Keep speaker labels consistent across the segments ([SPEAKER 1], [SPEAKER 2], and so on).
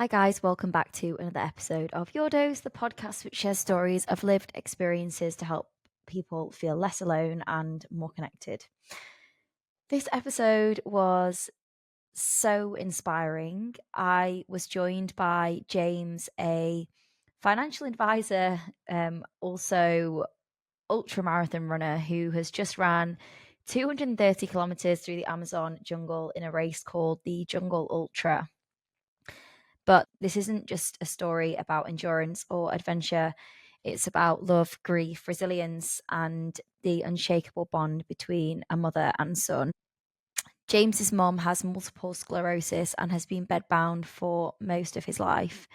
[SPEAKER 1] Hi, guys. Welcome back to another episode of Your Dose, the podcast which shares stories of lived experiences to help people feel less alone and more connected. This episode was so inspiring. I was joined by James, a financial advisor, also ultra marathon runner who has just ran 230 kilometers through the Amazon jungle in a race called the Jungle Ultra. But this isn't just a story about endurance or adventure. It's about love, grief, resilience, and the unshakable bond between a mother and son. James's mom has multiple sclerosis and has been bedbound for most of his life.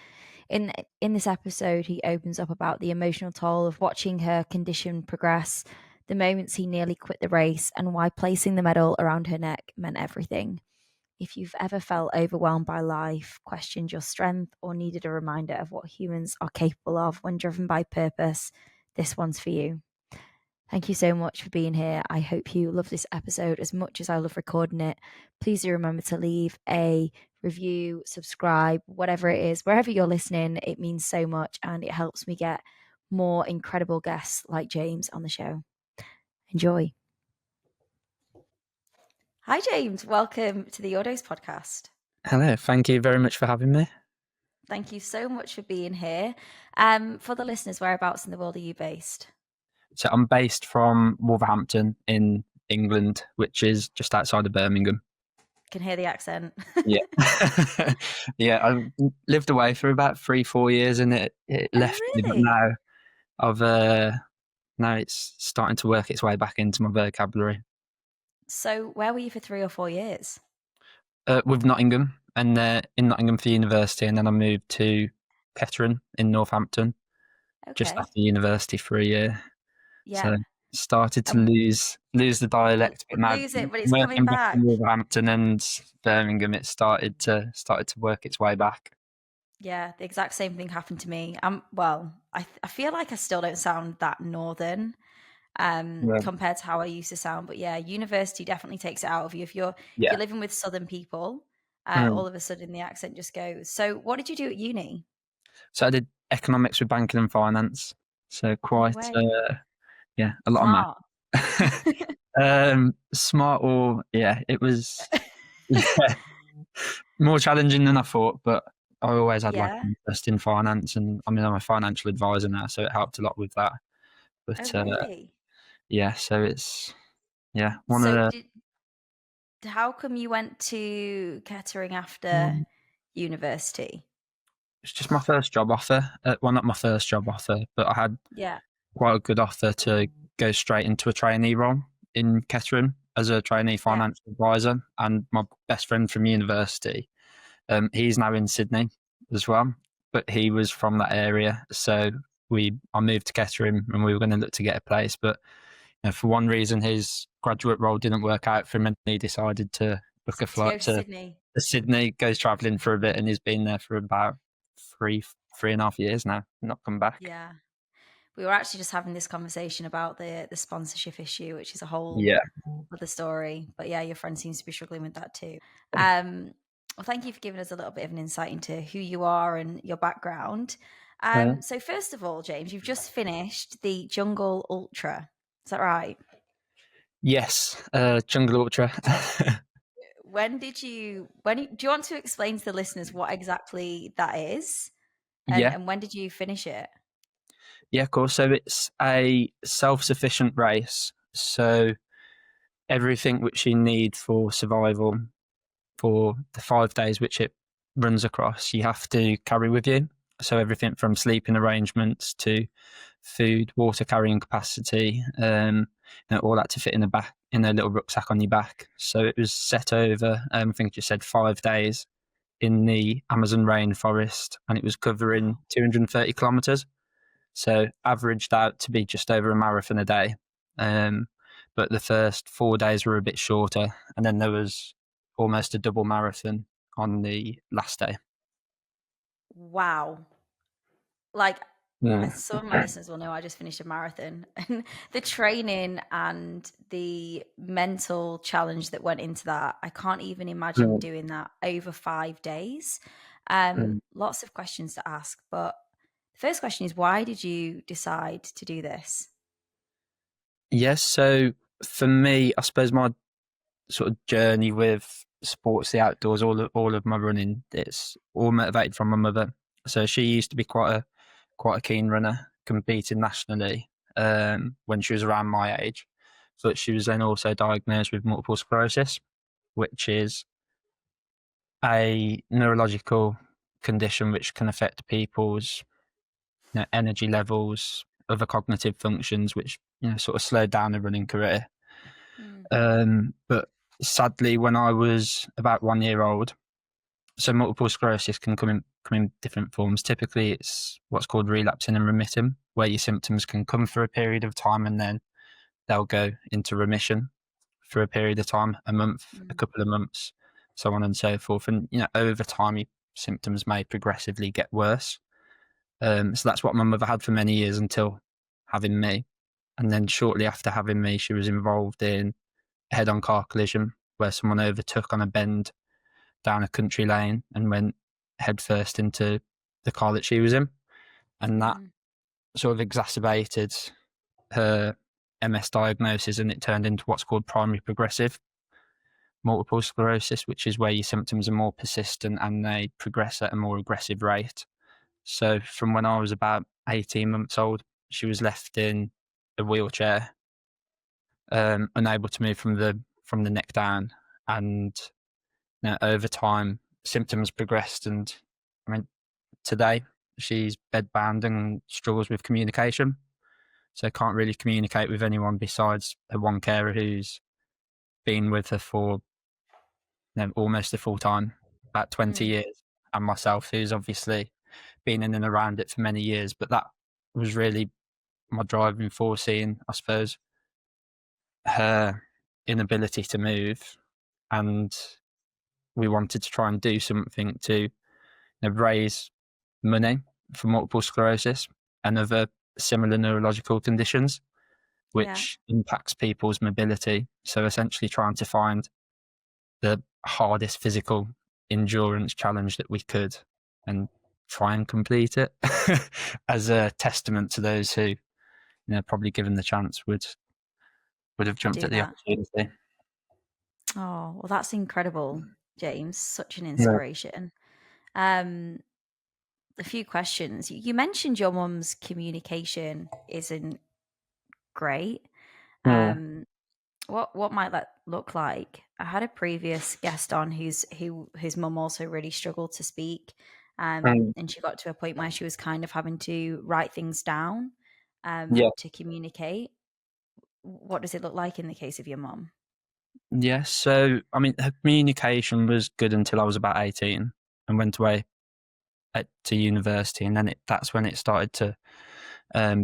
[SPEAKER 1] In this episode, he opens up about the emotional toll of watching her condition progress, the moments he nearly quit the race, and why placing the medal around her neck meant everything. If you've ever felt overwhelmed by life, questioned your strength, or needed a reminder of what humans are capable of when driven by purpose, this one's for you. Thank you so much for being here. I hope you love this episode as much as I love recording it. Please do remember to leave a review, subscribe, whatever it is, wherever you're listening. It means so much and it helps me get more incredible guests like James on the show. Enjoy. Hi, James. Welcome to the Your Dose podcast.
[SPEAKER 2] Hello, thank you very much for having me.
[SPEAKER 1] Thank you so much for being here. For the listeners, whereabouts in the world are you based?
[SPEAKER 2] So I'm based from Wolverhampton in England, which is just outside of Birmingham.
[SPEAKER 1] Can hear the accent.
[SPEAKER 2] Yeah. Yeah, I lived away for about 3-4 years and it left me, but
[SPEAKER 1] Really?
[SPEAKER 2] now it's starting to work its way back into my vocabulary.
[SPEAKER 1] So where were you for 3 or 4 years?
[SPEAKER 2] With Nottingham, and in Nottingham for university, and then I moved to Kettering in Northampton just
[SPEAKER 1] Okay.
[SPEAKER 2] after university for a year.
[SPEAKER 1] Yeah.
[SPEAKER 2] So started to
[SPEAKER 1] Um,
[SPEAKER 2] lose the dialect, but now
[SPEAKER 1] lose it, but it's coming
[SPEAKER 2] working back
[SPEAKER 1] back.
[SPEAKER 2] in Wolverhampton and Birmingham, it started to work its way back.
[SPEAKER 1] Yeah, the exact same thing happened to me. I feel like I still don't sound that northern
[SPEAKER 2] Yeah.
[SPEAKER 1] compared to how I used to sound. But yeah, university definitely takes it out of you. If
[SPEAKER 2] Yeah.
[SPEAKER 1] you're living with southern people,
[SPEAKER 2] Mm.
[SPEAKER 1] all of a sudden the accent just goes. So what did you do at uni?
[SPEAKER 2] So I did economics with banking and finance. So
[SPEAKER 1] No
[SPEAKER 2] quite,
[SPEAKER 1] way.
[SPEAKER 2] a lot of
[SPEAKER 1] Smart.
[SPEAKER 2] math. Smart, or yeah, it was yeah, more challenging than I thought, but I always had like
[SPEAKER 1] Yeah.
[SPEAKER 2] an interest in finance, and I mean I'm a financial advisor now, so it helped a lot with that.
[SPEAKER 1] Oh,
[SPEAKER 2] But
[SPEAKER 1] really?
[SPEAKER 2] yeah, so it's one of
[SPEAKER 1] So
[SPEAKER 2] the
[SPEAKER 1] how come you went to Kettering after university?
[SPEAKER 2] it's just my first job offer. Well, not my first job offer, but I had
[SPEAKER 1] Yeah.
[SPEAKER 2] quite a good offer to go straight into a trainee role in Kettering as a trainee
[SPEAKER 1] Yeah.
[SPEAKER 2] financial advisor. And my best friend from university, he's now in Sydney as well, but he was from that area. So I moved to Kettering and we were going to look to get a place. But for one reason, his graduate role didn't work out for him and he decided to book a
[SPEAKER 1] To go
[SPEAKER 2] flight
[SPEAKER 1] to
[SPEAKER 2] to
[SPEAKER 1] Sydney.
[SPEAKER 2] Sydney, goes travelling for a bit, and he's been there for about three and a half years now, not come back.
[SPEAKER 1] Yeah. We were actually just having this conversation about the sponsorship issue, which is a whole
[SPEAKER 2] Yeah.
[SPEAKER 1] other story. But yeah, your friend seems to be struggling with that too. Well, thank you for giving us a little bit of an insight into who you are and your background.
[SPEAKER 2] Uh,
[SPEAKER 1] So first of all, James, you've just finished the Jungle Ultra. Is that right?
[SPEAKER 2] yes, Jungle Ultra.
[SPEAKER 1] Do you want to explain to the listeners what exactly that is? And
[SPEAKER 2] Yeah,
[SPEAKER 1] when did you finish it?
[SPEAKER 2] yeah, of course. So it's a self-sufficient race. So everything which you need for survival for the 5 days which it runs across, you have to carry with you. So everything from sleeping arrangements to food, water carrying capacity, all that to fit in in a little rucksack on your back. So it was set over, I think you said 5 days in the Amazon rainforest, and it was covering 230 kilometers. So averaged out to be just over a marathon a day. But the first 4 days were a bit shorter, and then there was almost a double marathon on the last day.
[SPEAKER 1] Wow. Like,
[SPEAKER 2] Yeah.
[SPEAKER 1] some of my listeners will know I just finished a marathon, and the training and the mental challenge that went into that, I can't even imagine doing that over 5 days.
[SPEAKER 2] Mm.
[SPEAKER 1] Lots of questions to ask, but the first question is, why did you decide to do this?
[SPEAKER 2] Yes, so for me, I suppose my sort of journey with sports, the outdoors, all of my running, it's all motivated from my mother. So she used to be quite a keen runner, competing nationally when she was around my age. But she was then also diagnosed with multiple sclerosis, which is a neurological condition which can affect people's energy levels, other cognitive functions, which sort of slowed down a running career.
[SPEAKER 1] Mm.
[SPEAKER 2] But sadly, when I was about 1 year old, so multiple sclerosis can come in different forms. Typically, it's what's called relapsing and remitting, where your symptoms can come for a period of time and then they'll go into remission for a period of time, a month, a
[SPEAKER 1] Mm.
[SPEAKER 2] couple of months, so on and so forth. And over time, your symptoms may progressively get worse. So that's what my mother had for many years until having me. And then shortly after having me, she was involved in a head-on car collision where someone overtook on a bend down a country lane and went headfirst into the car that she was in. And that
[SPEAKER 1] Mm.
[SPEAKER 2] sort of exacerbated her MS diagnosis, and it turned into what's called primary progressive multiple sclerosis, which is where your symptoms are more persistent and they progress at a more aggressive rate. So from when I was about 18 months old, she was left in a wheelchair, unable to move from the neck down. And over time, symptoms progressed, and I mean, today she's bedbound and struggles with communication. So can't really communicate with anyone besides her one carer who's been with her for almost a full time, about 20
[SPEAKER 1] Mm.
[SPEAKER 2] years, and myself, who's obviously been in and around it for many years. But that was really my driving force, seeing, I suppose, her inability to move, and we wanted to try and do something to raise money for multiple sclerosis and other similar neurological conditions,
[SPEAKER 1] Yeah.
[SPEAKER 2] which impacts people's mobility. So essentially trying to find the hardest physical endurance challenge that we could and try and complete it as a testament to those who, probably given the chance would have jumped
[SPEAKER 1] Do
[SPEAKER 2] at the
[SPEAKER 1] that.
[SPEAKER 2] opportunity.
[SPEAKER 1] Oh, well, that's incredible, James. Such an
[SPEAKER 2] Yeah.
[SPEAKER 1] inspiration. Um, a few questions. You mentioned your mum's communication isn't great.
[SPEAKER 2] Yeah.
[SPEAKER 1] Um, what might that look like? I had a previous guest on whose mum also really struggled to speak,
[SPEAKER 2] Mm.
[SPEAKER 1] and she got to a point where she was kind of having to write things down,
[SPEAKER 2] Yeah.
[SPEAKER 1] to communicate. What does it look like in the case of your mum?
[SPEAKER 2] Yeah. So, I mean, her communication was good until I was about 18 and went away to university. And then that's when it started to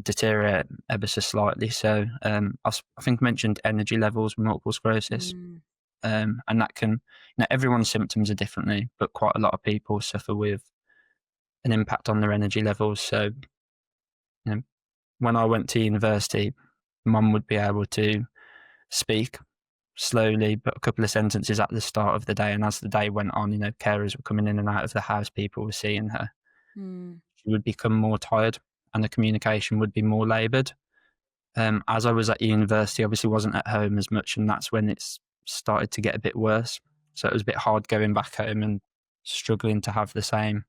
[SPEAKER 2] deteriorate ever so slightly. So, I think I mentioned energy levels with multiple sclerosis.
[SPEAKER 1] Mm.
[SPEAKER 2] And that can, everyone's symptoms are differently, but quite a lot of people suffer with an impact on their energy levels. So, you know, when I went to university, mum would be able to speak slowly, but a couple of sentences at the start of the day. And as the day went on, carers were coming in and out of the house, people were seeing her.
[SPEAKER 1] Mm.
[SPEAKER 2] She would become more tired and the communication would be more laboured. As I was at university, obviously wasn't at home as much, and that's when it's started to get a bit worse. So it was a bit hard going back home and struggling to have the same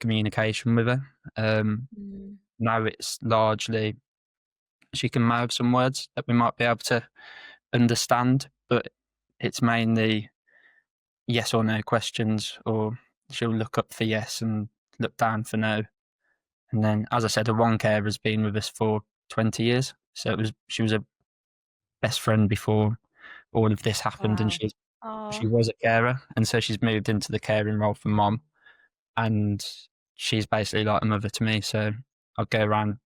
[SPEAKER 2] communication with her.
[SPEAKER 1] Mm.
[SPEAKER 2] Now it's largely she can mouth some words that we might be able to understand, but it's mainly yes or no questions, or she'll look up for yes and look down for no. And then, as I said, her one carer has been with us for 20 years. So she was a best friend before all of this happened, and
[SPEAKER 1] Wow.
[SPEAKER 2] she
[SPEAKER 1] Oh.
[SPEAKER 2] was a carer, and so she's moved into the caring role for mom, and she's basically like a mother to me. So I'll go around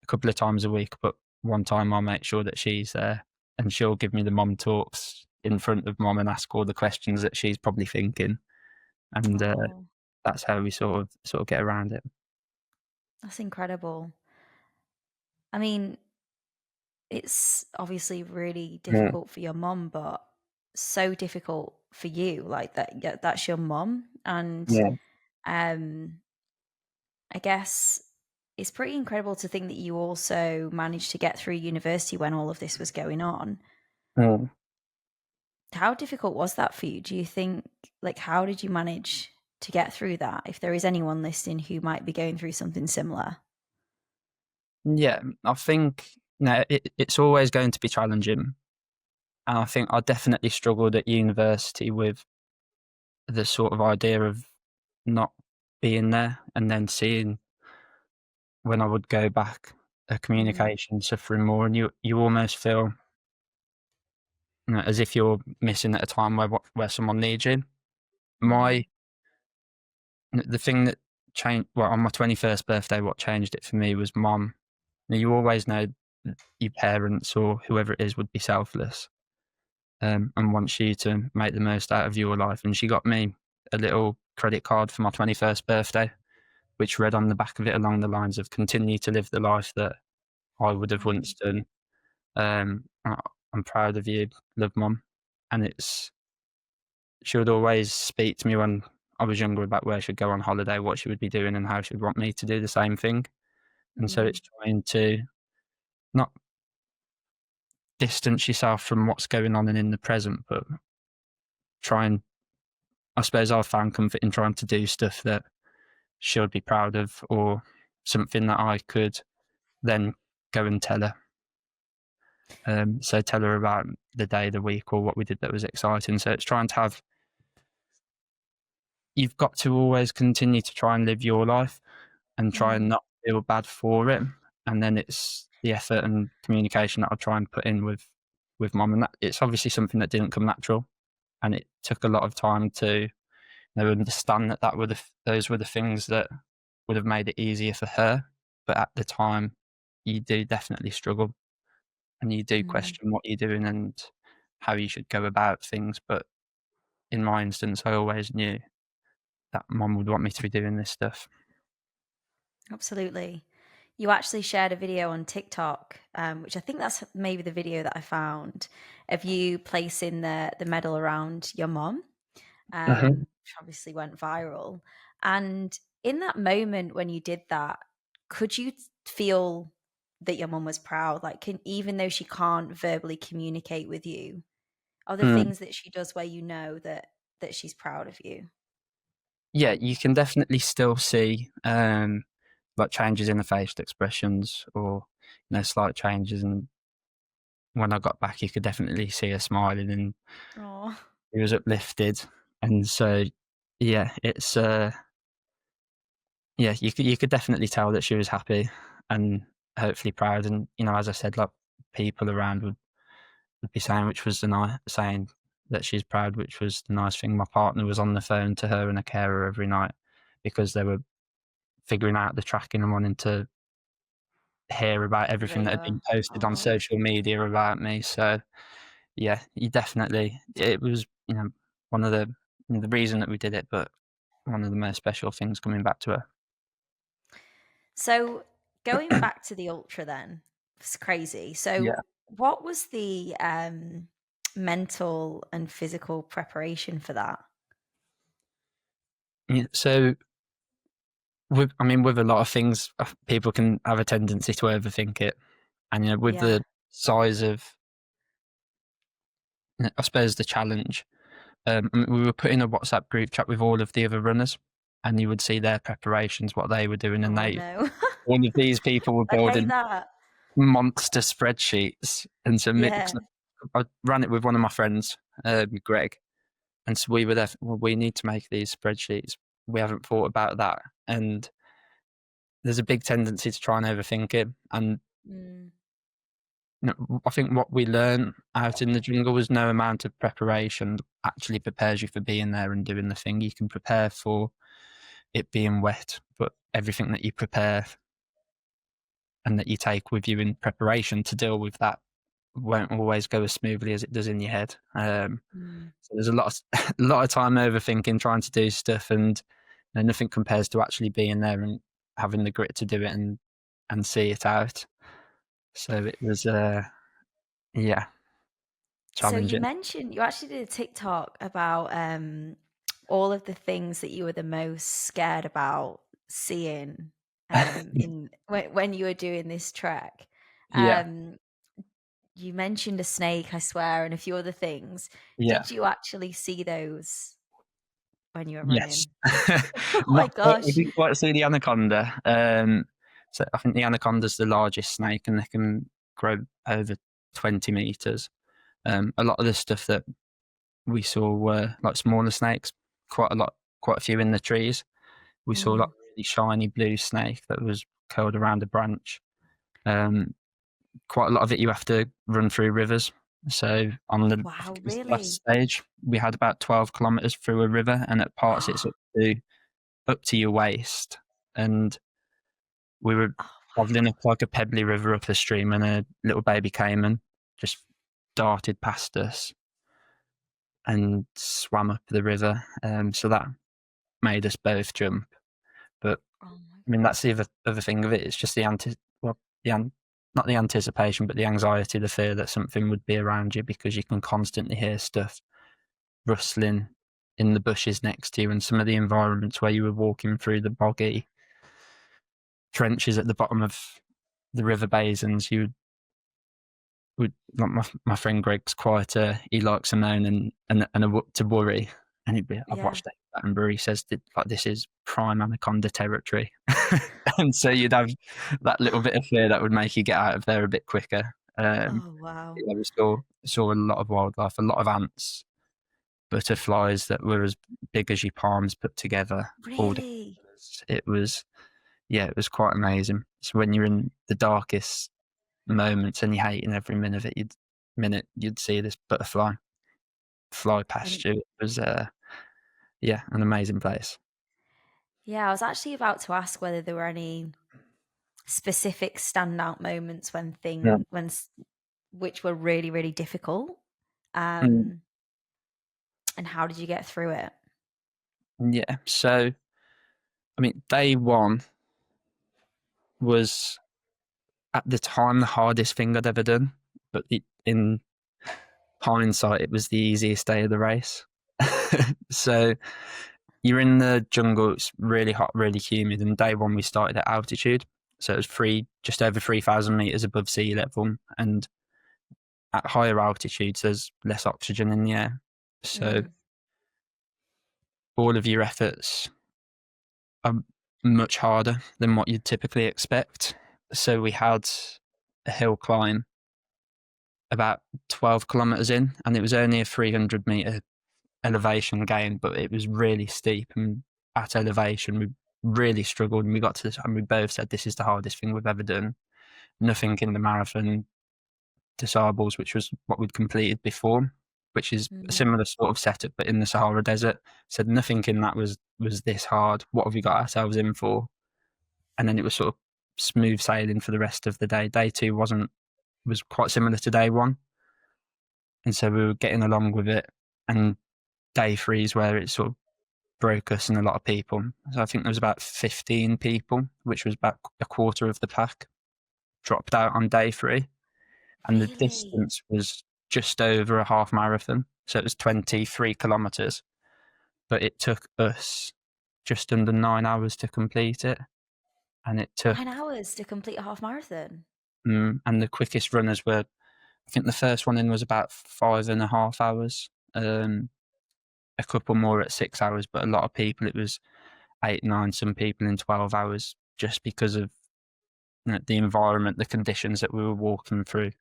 [SPEAKER 2] a couple of times a week, but one time I'll make sure that she's there, and she'll give me the mom talks in front of mom and ask all the questions that she's probably thinking, and
[SPEAKER 1] Oh,
[SPEAKER 2] that's how we sort of get around it.
[SPEAKER 1] that's incredible. I mean, it's obviously really
[SPEAKER 2] Yeah.
[SPEAKER 1] difficult for your mum, but so difficult for you. Like that, yeah, that's your mum, and
[SPEAKER 2] Yeah.
[SPEAKER 1] Um, I guess it's pretty incredible to think that you also managed to get through university when all of this was going on.
[SPEAKER 2] Mm.
[SPEAKER 1] How difficult was that for you? Do you think, like, how did you manage to get through that? If there is anyone listening who might be going through something similar.
[SPEAKER 2] Yeah, I think it's always going to be challenging. And I think I definitely struggled at university with the sort of idea of not being there and then seeing when I would go back a
[SPEAKER 1] Mm,
[SPEAKER 2] communication suffering more, and you almost feel as if you're missing at a time where someone needs you.
[SPEAKER 1] mm,
[SPEAKER 2] My the thing that changed on my 21st birthday, what changed it for me was mum. You always know your parents or whoever it is would be selfless, and wants you to make the most out of your life. And she got me a little credit card for my 21st birthday, which read on the back of it along the lines of "Continue to live the life that I would have
[SPEAKER 1] mm,
[SPEAKER 2] once done." I'm proud of you, love, mum. And she would always speak to me when I was younger about where she'd go on holiday, what she would be doing, and how she'd want me to do the same thing. And so
[SPEAKER 1] mm,
[SPEAKER 2] it's trying to not distance yourself from what's going on and in the present, but try and, I suppose I've found comfort in trying to do stuff that she'll be proud of, or something that I could then go and tell her. So tell her about the day, the week, or what we did that was exciting. So it's trying to have, you've got to always continue to try and live your life and try and
[SPEAKER 1] mm,
[SPEAKER 2] not feel bad for it. And then it's the effort and communication that I try and put in with mum. And that it's obviously something that didn't come natural, and it took a lot of time to understand that those were the things that would have made it easier for her. But at the time, you do definitely struggle, and you do
[SPEAKER 1] mm.
[SPEAKER 2] question what you're doing and how you should go about things. But in my instance, I always knew that mum would want me to be doing this stuff.
[SPEAKER 1] Absolutely. You actually shared a video on TikTok, which I think that's maybe the video that I found of you placing the medal around your mom,
[SPEAKER 2] Mhm.
[SPEAKER 1] which obviously went viral. And in that moment when you did that, could you feel that your mom was proud? Like, even though she can't verbally communicate with you, are the
[SPEAKER 2] Mm.
[SPEAKER 1] things that she does where you know that she's proud of you?
[SPEAKER 2] Yeah, you can definitely still see like changes in the facial expressions, or slight changes. And when I got back, you could definitely see her smiling, and
[SPEAKER 1] Oh.
[SPEAKER 2] he was uplifted. And so, yeah, it's yeah, you could definitely tell that she was happy and hopefully proud. And as I said, like, people around would be saying, which was the nice saying that she's proud, which was the nice thing. My partner was on the phone to her and a carer every night because they were figuring out the tracking and wanting to hear about
[SPEAKER 1] About
[SPEAKER 2] everything that had
[SPEAKER 1] your
[SPEAKER 2] been posted on
[SPEAKER 1] oh.
[SPEAKER 2] social media about me. So yeah, you definitely, it was, one of the reason that we did it, but one of the most special things coming back to her.
[SPEAKER 1] So going back to the ultra then, it's crazy.
[SPEAKER 2] Yeah.
[SPEAKER 1] So what was the mental and physical preparation for that?
[SPEAKER 2] Yeah, so with a lot of things, people can have a tendency to overthink it. And with
[SPEAKER 1] Yeah.
[SPEAKER 2] the size of, I suppose, the challenge, we were put in a WhatsApp group chat with all of the other runners, and you would see their preparations, what they were doing, and
[SPEAKER 1] Oh no.
[SPEAKER 2] all of these people were
[SPEAKER 1] I hate
[SPEAKER 2] building
[SPEAKER 1] that.
[SPEAKER 2] monster spreadsheets. And so
[SPEAKER 1] Yeah.
[SPEAKER 2] I ran it with one of my friends, Greg, and so we were there. Well, we need to make these spreadsheets. We haven't thought about that, and there's a big tendency to try and overthink it. And
[SPEAKER 1] Mm,
[SPEAKER 2] I think what we learned out in the jungle was no amount of preparation actually prepares you for being there and doing the thing. You can prepare for it being wet, but everything that you prepare and that you take with you in preparation to deal with that won't always go as smoothly as it does in your head.
[SPEAKER 1] mm.
[SPEAKER 2] So there's a lot of a lot of time overthinking, trying to do stuff, and nothing compares to actually being there and having the grit to do it and see it out. So it was, yeah,
[SPEAKER 1] So you
[SPEAKER 2] challenging.
[SPEAKER 1] mentioned you actually did a TikTok about all of the things that you were the most scared about seeing in when you were doing this trek.
[SPEAKER 2] Yeah,
[SPEAKER 1] Um, you mentioned a snake, I swear, and a few other things.
[SPEAKER 2] yeah,
[SPEAKER 1] Did you actually see those when you were
[SPEAKER 2] yes.
[SPEAKER 1] running? Oh my
[SPEAKER 2] Not quite, we
[SPEAKER 1] gosh.
[SPEAKER 2] didn't quite see the anaconda. So I think the anaconda's the largest snake, and they can grow over 20 meters. A lot of the stuff that we saw were like smaller snakes, quite a few in the trees. We saw like
[SPEAKER 1] Mm.
[SPEAKER 2] a really shiny blue snake that was curled around a branch. Um, Quite a lot of it you have to run through rivers. So I think
[SPEAKER 1] Wow,
[SPEAKER 2] it was the last
[SPEAKER 1] really?
[SPEAKER 2] stage, we had about 12 kilometers through a river, and at parts it's up to your waist. And we were
[SPEAKER 1] Oh,
[SPEAKER 2] traveling
[SPEAKER 1] wow.
[SPEAKER 2] up like a pebbly river up a stream, and a little baby came and just darted past us and swam up the river. So that made us both jump. But
[SPEAKER 1] Oh my
[SPEAKER 2] I mean,
[SPEAKER 1] God.
[SPEAKER 2] that's the other thing of it. It's just not the anticipation, but the anxiety, the fear that something would be around you, because you can constantly hear stuff rustling in the bushes next to you, and some of the environments where you were walking through the boggy trenches at the bottom of the river basins, you would like my friend Greg's quite he likes a moan and to worry, and I've
[SPEAKER 1] Yeah.
[SPEAKER 2] watched Attenborough. He says that like this is prime anaconda territory, and so you'd have that little bit of fear that would make you get out of there a bit quicker.
[SPEAKER 1] Oh, wow.
[SPEAKER 2] Yeah, we saw a lot of wildlife, a lot of ants, butterflies that were as big as your palms put together. All different
[SPEAKER 1] Really?
[SPEAKER 2] colours. It was yeah, it was quite amazing. So when you're in the darkest moments and you're hating every minute you'd see this butterfly fly
[SPEAKER 1] And
[SPEAKER 2] past you. It was yeah, an amazing place.
[SPEAKER 1] yeah, I was actually about to ask whether there were any specific standout moments when
[SPEAKER 2] Yeah.
[SPEAKER 1] which were really, really difficult.
[SPEAKER 2] Mm,
[SPEAKER 1] Um, and how did you get through it?
[SPEAKER 2] yeah. So I mean, day one was at the time the hardest thing I'd ever done, but in hindsight, it was the easiest day of the race. So you're in the jungle, it's really hot, really humid, and day one we started at altitude. So it was just over 3,000 meters above sea level, and at higher altitudes there's less oxygen in the air. So
[SPEAKER 1] Mm,
[SPEAKER 2] all of your efforts are much harder than what you'd typically expect. So we had a hill climb about 12 kilometers in, and it was only a 300-meter elevation gain, but it was really steep. And at elevation, we really struggled. And we got to this, and we both said, this is the hardest thing we've ever done. Nothing in the marathon disciples, which was what we'd completed before, which is a
[SPEAKER 1] mm,
[SPEAKER 2] similar sort of setup, but in the Sahara Desert. Said nothing in that was this hard. What have we got ourselves in for? And then it was sort of smooth sailing for the rest of the day. Day two was quite similar to day one, and so we were getting along with it. And day three is where it sort of broke us and a lot of people. So I think there was about 15 people, which was about a quarter of the pack, dropped out on day three. And the
[SPEAKER 1] really?
[SPEAKER 2] distance was just over a half marathon. So it was 23 kilometers, but it took us just under 9 hours to complete it. And it took,
[SPEAKER 1] 9 hours to complete a half marathon?
[SPEAKER 2] and the quickest runners were, I think the first one in was about 5.5 hours. A couple more at 6 hours, but a lot of people, it was 8, 9, some people in 12 hours, just because of the environment, the conditions that we were walking through.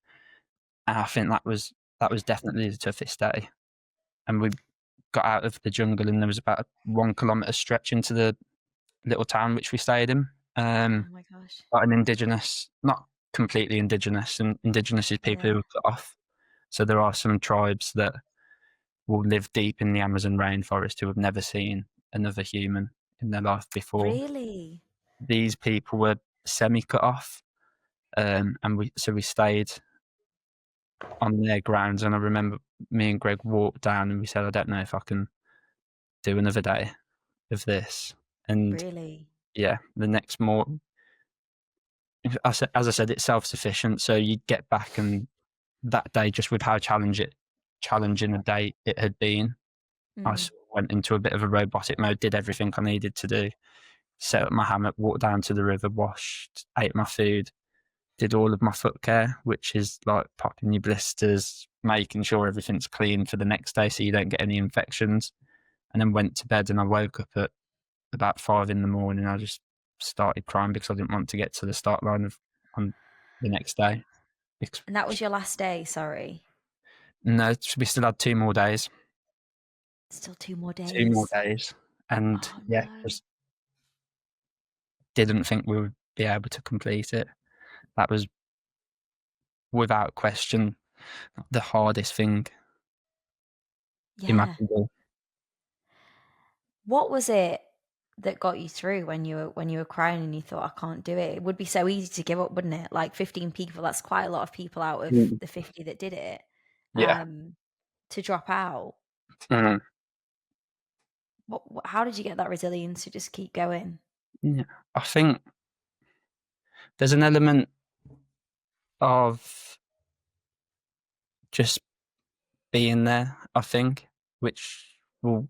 [SPEAKER 2] And I think that was definitely the toughest day. And we got out of the jungle, and there was about a 1 kilometre stretch into the little town which we stayed in.
[SPEAKER 1] Oh my gosh.
[SPEAKER 2] But an indigenous, not completely indigenous, and indigenous is people
[SPEAKER 1] Yeah.
[SPEAKER 2] who are cut off. So there are some tribes that will live deep in the Amazon rainforest who have never seen another human in their life before.
[SPEAKER 1] Really?
[SPEAKER 2] These people were semi cut off, and we stayed on their grounds. And I remember me and Greg walked down, and we said, I don't know if I can do another day of this. And
[SPEAKER 1] Really?
[SPEAKER 2] yeah, the next morning, as I said, it's self sufficient. So you get back, and that day, just with how challenging a day it had been, I
[SPEAKER 1] Mm.
[SPEAKER 2] saw went into a bit of a robotic mode, did everything I needed to do, set up my hammock, walked down to the river, washed, ate my food, did all of my foot care, which is like popping your blisters, making sure everything's clean for the next day so you don't get any infections, and then went to bed. And I woke up at about 5 a.m. I just started crying because I didn't want to get to the start line on the next day.
[SPEAKER 1] And that was your last day, sorry.
[SPEAKER 2] No, we still had 2 more days.
[SPEAKER 1] Still 2 more
[SPEAKER 2] 2 more
[SPEAKER 1] days.
[SPEAKER 2] days. And
[SPEAKER 1] Oh
[SPEAKER 2] yeah,
[SPEAKER 1] no.
[SPEAKER 2] just didn't think we would be able to complete it. That was without question the hardest thing
[SPEAKER 1] Yeah.
[SPEAKER 2] imaginable.
[SPEAKER 1] What was it that got you through when you were crying and you thought, I can't do it? It would be so easy to give up, wouldn't it? Like 15 people, that's quite a lot of people out of
[SPEAKER 2] Mm.
[SPEAKER 1] the 50 that did it.
[SPEAKER 2] Yeah.
[SPEAKER 1] To drop out.
[SPEAKER 2] Mm.
[SPEAKER 1] How did you get that resilience to just keep going?
[SPEAKER 2] Yeah. I think there's an element of just being there, I think, which will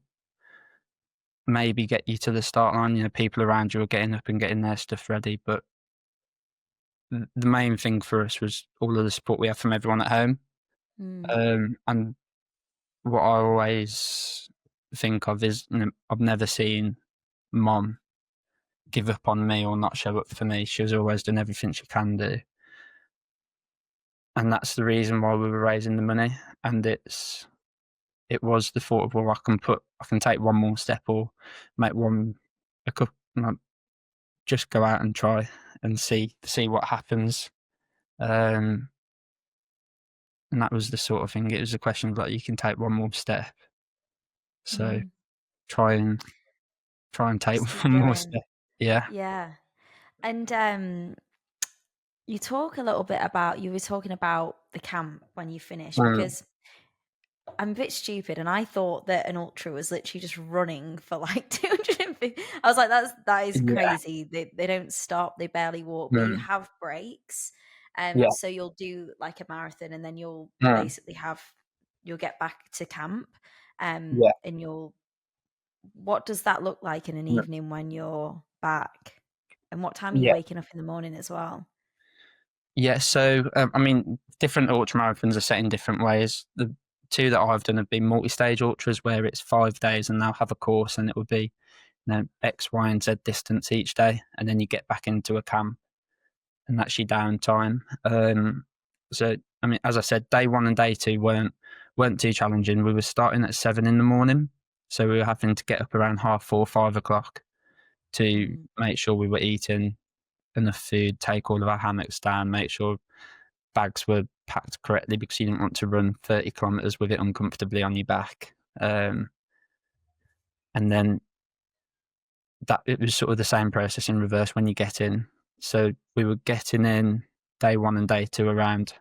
[SPEAKER 2] maybe get you to the start line. You know, people around you are getting up and getting their stuff ready. But the main thing for us was all of the support we have from everyone at home.
[SPEAKER 1] Mm,
[SPEAKER 2] And what I always think of is, you know, I've never seen mom give up on me or not show up for me. She's always done everything she can do. And that's the reason why we were raising the money. And it was the thought of, well, I can take one more step or make a couple, just go out and try and see what happens. And that was the sort of thing. It was a question of like, you can take one more step. So
[SPEAKER 1] mm.
[SPEAKER 2] try and take
[SPEAKER 1] Just keep
[SPEAKER 2] one more
[SPEAKER 1] going.
[SPEAKER 2] step. Yeah.
[SPEAKER 1] Yeah. And you talk a little bit about, you were talking about the camp when you finished,
[SPEAKER 2] Mm.
[SPEAKER 1] because I'm a bit stupid and I thought that an ultra was literally just running for like 250. I was like, that is
[SPEAKER 2] Yeah.
[SPEAKER 1] crazy. They don't stop, they barely walk, but you
[SPEAKER 2] Mm.
[SPEAKER 1] have breaks.
[SPEAKER 2] Yeah.
[SPEAKER 1] So you'll do like a marathon and then you'll
[SPEAKER 2] Mm.
[SPEAKER 1] basically you'll get back to camp.
[SPEAKER 2] Yeah.
[SPEAKER 1] And what does that look like in an
[SPEAKER 2] Mm.
[SPEAKER 1] evening when you're back? And what time are you
[SPEAKER 2] Yeah.
[SPEAKER 1] waking up in the morning as well?
[SPEAKER 2] Yeah. So, I mean, different ultra marathons are set in different ways. The two that I've done have been multi-stage ultras where it's 5 days and they'll have a course and it will be, you know, X, Y, and Z distance each day. And then you get back into a camp and that's your downtime. So, I mean, as I said, day one and day two weren't too challenging. We were starting at 7 a.m. So we were having to get up around 4:30, 5 o'clock to
[SPEAKER 1] Mm,
[SPEAKER 2] make sure we were eating enough food, take all of our hammocks down, make sure bags were packed correctly because you didn't want to run 30 kilometers with it uncomfortably on your back. And then that it was sort of the same process in reverse when you get in. So we were getting in day one and day two around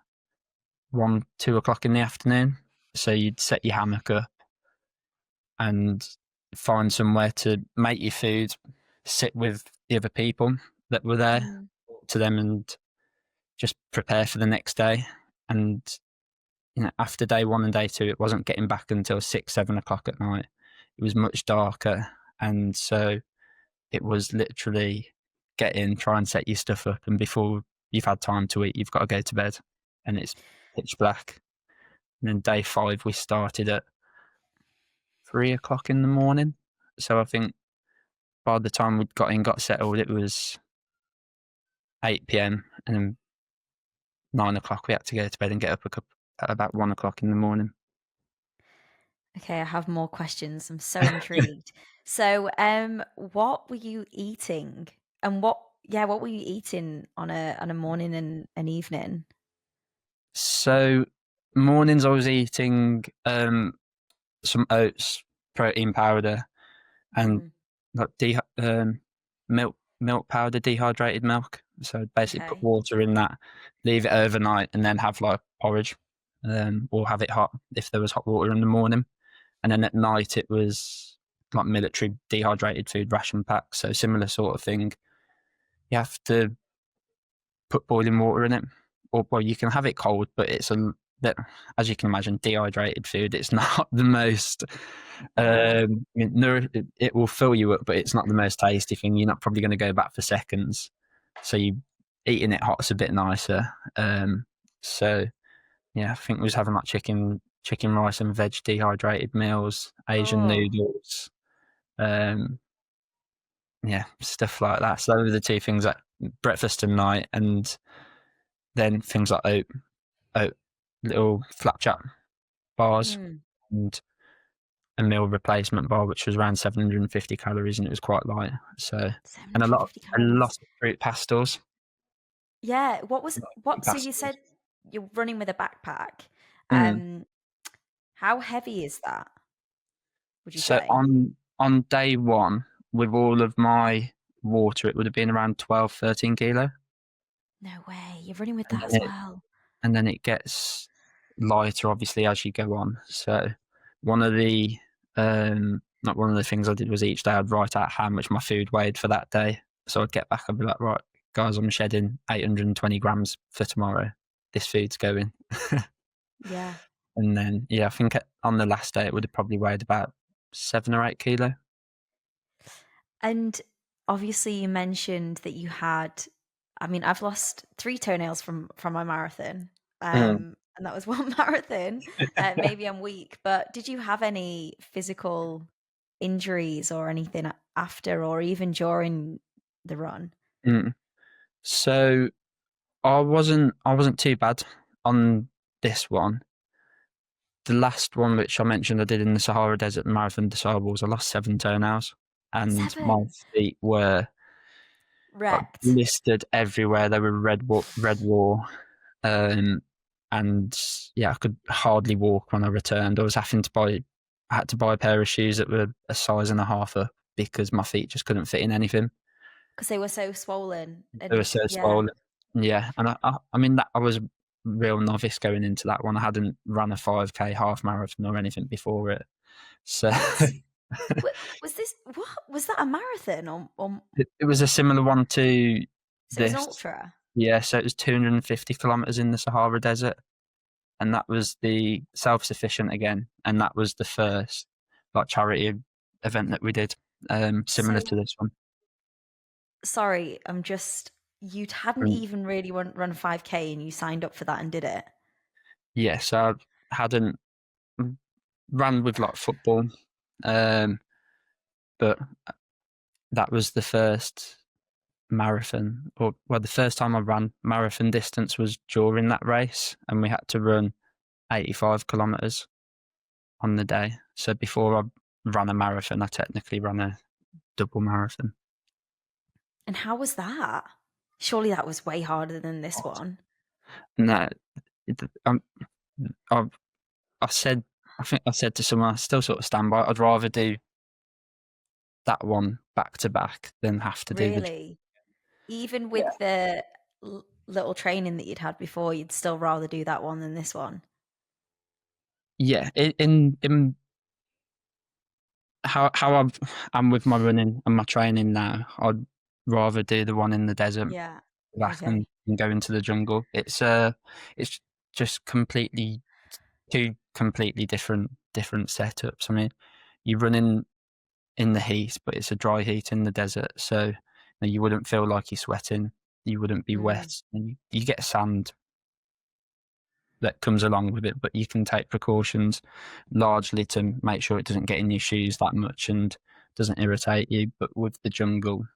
[SPEAKER 2] 1, 2 o'clock in the afternoon. So you'd set your hammock up and find somewhere to make your food, sit with the other people that were there,
[SPEAKER 1] mm,
[SPEAKER 2] talk to them and just prepare for the next day. And you know, after day one and day two, it wasn't getting back until 6, 7 o'clock at night. It was much darker. And so it was literally get in, try and set your stuff up. And before you've had time to eat, you've got to go to bed and it's pitch black. And then day 5, we started at 3 o'clock in the morning. So I think by the time we'd got settled, it was 8 p.m. And then 9 o'clock, we had to go to bed and get up at about 1 o'clock in the morning.
[SPEAKER 1] Okay, I have more questions. I'm so intrigued. So, what were you eating? And what were you eating on a morning and an evening?
[SPEAKER 2] So mornings, I was eating some oats, protein powder, and
[SPEAKER 1] Mm,
[SPEAKER 2] like milk powder, dehydrated milk. So I'd basically put
[SPEAKER 1] okay.
[SPEAKER 2] water in that, leave it overnight, and then have like porridge, or have it hot if there was hot water in the morning. And then at night it was like military dehydrated food ration pack. So similar sort of thing. You have to put boiling water in it, or well, you can have it cold, but that, as you can imagine, dehydrated food, it's not the most,
[SPEAKER 1] Yeah.
[SPEAKER 2] it will fill you up, but it's not the most tasty thing. You're not probably going to go back for seconds. So eating it hot's a bit nicer. So yeah, I think we was having like chicken rice and veg dehydrated meals, Asian
[SPEAKER 1] Oh.
[SPEAKER 2] noodles, um, yeah, stuff like that. So those are the two things, like breakfast and night, and then things like oat little flapjack bars
[SPEAKER 1] Mm.
[SPEAKER 2] and a meal replacement bar, which was around 750 calories, and it was quite light. So, and
[SPEAKER 1] 750
[SPEAKER 2] a lot
[SPEAKER 1] calories.
[SPEAKER 2] of fruit pastels.
[SPEAKER 1] Yeah.
[SPEAKER 2] Fruit
[SPEAKER 1] So you
[SPEAKER 2] pastels.
[SPEAKER 1] said you're running with a backpack.
[SPEAKER 2] Mm.
[SPEAKER 1] Um, how heavy is that, would you
[SPEAKER 2] So
[SPEAKER 1] say?
[SPEAKER 2] on day one, with all of my water, it would have been around 12, 13 kilo.
[SPEAKER 1] No way. You're running with
[SPEAKER 2] And
[SPEAKER 1] that as
[SPEAKER 2] then
[SPEAKER 1] well.
[SPEAKER 2] it gets lighter, obviously, as you go on. So one of the not one of the things I did was each day I'd write out how much my food weighed for that day. So I'd get back, I'd be like, right, guys, I'm shedding 820 grams for tomorrow. This food's going.
[SPEAKER 1] Yeah.
[SPEAKER 2] And then, yeah, I think on the last day it would have probably weighed about 7 or 8 kilo.
[SPEAKER 1] And obviously you mentioned that you had, I mean, I've lost 3 toenails from my marathon.
[SPEAKER 2] Mm.
[SPEAKER 1] And that was one marathon. Maybe I'm weak, but did you have any physical injuries or anything after or even during the run?
[SPEAKER 2] Mm. So I wasn't too bad on this one. The last one, which I mentioned I did in the Sahara Desert Marathon Disables, I lost 7 toenails, and my
[SPEAKER 1] 7
[SPEAKER 2] feet were like
[SPEAKER 1] wrecked.
[SPEAKER 2] blistered everywhere. They were red war, um, and yeah, I could hardly walk when I returned. I had to buy a pair of shoes that were a size and a half up because my feet just couldn't fit in anything.
[SPEAKER 1] Because they were so swollen
[SPEAKER 2] They were
[SPEAKER 1] and
[SPEAKER 2] so
[SPEAKER 1] yeah.
[SPEAKER 2] swollen. Yeah, and I mean that I was a real novice going into that one. I hadn't run a 5K half marathon or anything before it, so
[SPEAKER 1] What? Was this what? Was that a marathon or
[SPEAKER 2] it was a similar one to
[SPEAKER 1] so it was an
[SPEAKER 2] this.
[SPEAKER 1] ultra?
[SPEAKER 2] Yeah, so it was 250 kilometers in the Sahara Desert, and that was the self-sufficient again, and that was the first like charity event that we did, similar to
[SPEAKER 1] So
[SPEAKER 2] this one.
[SPEAKER 1] sorry, you hadn't
[SPEAKER 2] Mm.
[SPEAKER 1] even really run 5K and you signed up for that and did it.
[SPEAKER 2] Yeah, so I hadn't ran with like football, um, but that was the first marathon, or well, the first time I ran marathon distance was during that race, and we had to run 85 kilometers on the day. So before I ran a marathon, I technically ran a double marathon.
[SPEAKER 1] And how was that? Surely that was way harder than this one.
[SPEAKER 2] No, um, I, I said, I think I said to someone, I still sort of stand by. I'd rather do that one back to back than have to do the.
[SPEAKER 1] Really? Even
[SPEAKER 2] Yeah,
[SPEAKER 1] with the little training that you'd had before, you'd still rather do that one than this one.
[SPEAKER 2] yeah. In how I'm with my running and my training now, I'd rather do the one in the desert
[SPEAKER 1] Yeah.
[SPEAKER 2] back
[SPEAKER 1] Okay.
[SPEAKER 2] and go into the jungle. It's just completely two completely different setups. I mean, you run in the heat, but it's a dry heat in the desert, so you wouldn't feel like you're sweating. You wouldn't be
[SPEAKER 1] Mm,
[SPEAKER 2] wet. And you get sand that comes along with it, but you can take precautions largely to make sure it doesn't get in your shoes that much and doesn't irritate you. But with the jungle,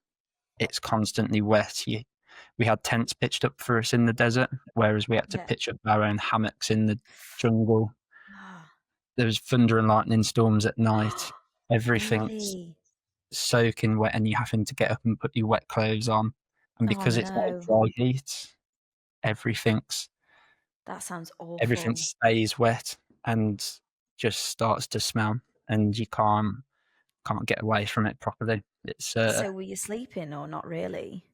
[SPEAKER 2] it's constantly wet. We had tents pitched up for us in the desert, whereas we had to
[SPEAKER 1] yeah.
[SPEAKER 2] pitch up our own hammocks in the jungle.
[SPEAKER 1] Ah.
[SPEAKER 2] There was thunder and lightning storms at night. Everything's
[SPEAKER 1] Really?
[SPEAKER 2] soaking wet, and you having to get up and put your wet clothes on. And
[SPEAKER 1] Oh
[SPEAKER 2] because it's not a
[SPEAKER 1] no.
[SPEAKER 2] dry heat, everything's
[SPEAKER 1] That sounds
[SPEAKER 2] everything
[SPEAKER 1] awful.
[SPEAKER 2] stays wet and just starts to smell, and you can't get away from it properly. It's
[SPEAKER 1] So were you sleeping or not really?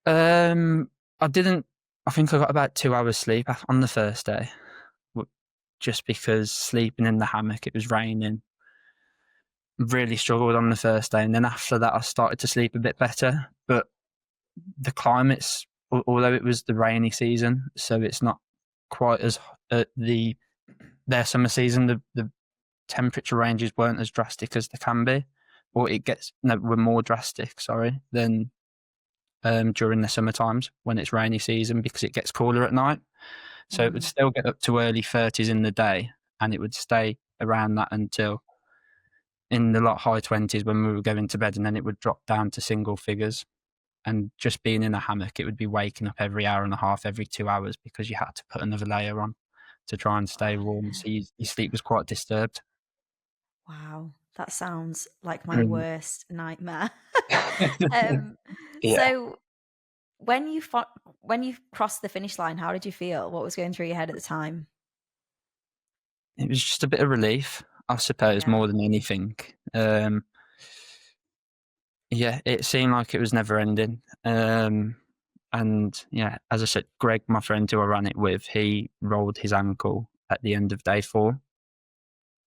[SPEAKER 2] um I didn't. I think I got about 2 hours sleep on the first day, just because sleeping in the hammock. It was raining. Really struggled on the first day, and then after that, I started to sleep a bit better. But the climate's, although it was the rainy season, so it's not quite as their summer season. The temperature ranges weren't as drastic as they can be, or were more drastic. Sorry, than during the summer times when it's rainy season, because it gets cooler at night. So it would still get up to early 30s in the day, and it would stay around that until in the high 20s when we were going to bed, and then it would drop down to single figures. And just being in a hammock, it would be waking up every hour and a half, every 2 hours, because you had to put another layer on to try and stay warm. So your sleep was quite disturbed.
[SPEAKER 1] Wow, that sounds like my
[SPEAKER 2] Mm.
[SPEAKER 1] worst nightmare. um,
[SPEAKER 2] Yeah,
[SPEAKER 1] so when you crossed the finish line, how did you feel? What was going through your head at the time?
[SPEAKER 2] it was just a bit of relief, I suppose,
[SPEAKER 1] Yeah.
[SPEAKER 2] more than anything. Yeah, it seemed like it was never ending. And yeah, as I said, Greg, my friend who I ran it with, he rolled his ankle at the end of day 4.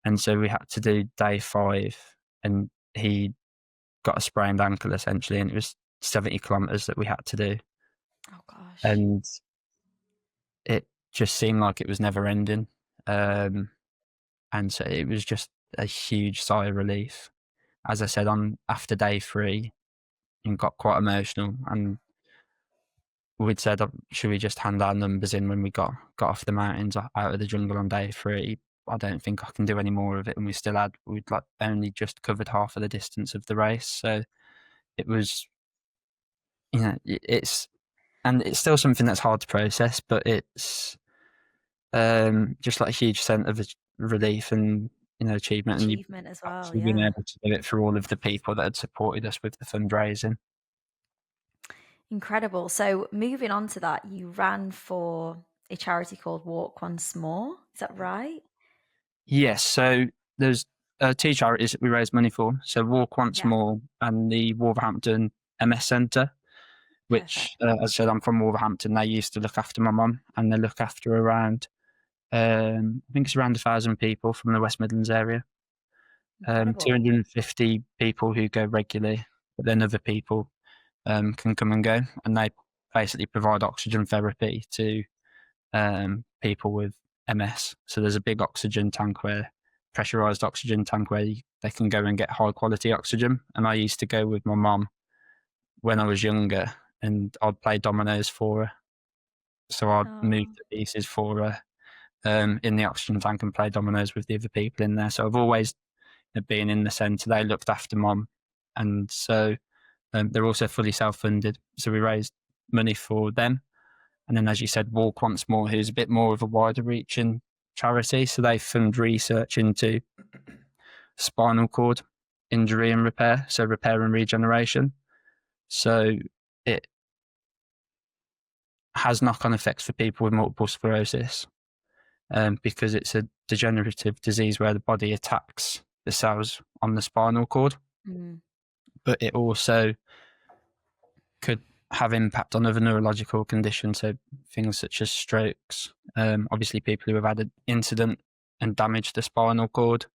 [SPEAKER 2] And so we had to do day 5, and he got a sprained ankle essentially, and it was 70 kilometers that we had to do.
[SPEAKER 1] Oh gosh.
[SPEAKER 2] And it just seemed like it was never ending. And so it was just a huge sigh of relief. As I said, on after day 3, and got quite emotional, and we'd said, should we just hand our numbers in when we got off the mountains out of the jungle on day 3? I don't think I can do any more of it. And we'd only just covered half of the distance of the race. So it was, it's still something that's hard to process, but it's just like a huge sense of relief and, achievement. And you
[SPEAKER 1] Achievement as well,
[SPEAKER 2] actually being
[SPEAKER 1] yeah.
[SPEAKER 2] able to do it for all of the people that had supported us with the fundraising.
[SPEAKER 1] Incredible. So moving on to that, you ran for a charity called Walk Once More. Is that right?
[SPEAKER 2] Yes, so there's 2 charities that we raise money for. So Walk Once
[SPEAKER 1] Yeah.
[SPEAKER 2] More and the Wolverhampton MS Centre, which,
[SPEAKER 1] Perfect.
[SPEAKER 2] as I said, I'm from Wolverhampton. They used to look after my mum, and they look after around, I think it's around 1,000 people from the West Midlands area.
[SPEAKER 1] Incredible.
[SPEAKER 2] 250 people who go regularly, but then other people can come and go, and they basically provide oxygen therapy to people with MS. So there's a big oxygen tank pressurized oxygen tank where they can go and get high quality oxygen. And I used to go with my mum when I was younger, and I'd play dominoes for her. So I'd move
[SPEAKER 1] Oh,
[SPEAKER 2] the pieces for her in the oxygen tank and play dominoes with the other people in there. So I've always been in the centre. They looked after mum, and so they're also fully self-funded. So we raised money for them. And then, as you said, Walk Once More, who's a bit more of a wider reaching charity. So they fund research into spinal cord injury and repair, so repair and regeneration. So it has knock-on effects for people with multiple sclerosis, because it's a degenerative disease where the body attacks the cells on the spinal cord,
[SPEAKER 1] mm,
[SPEAKER 2] but it also could have impact on other neurological conditions, so things such as strokes. Obviously, people who have had an incident and damaged the spinal cord,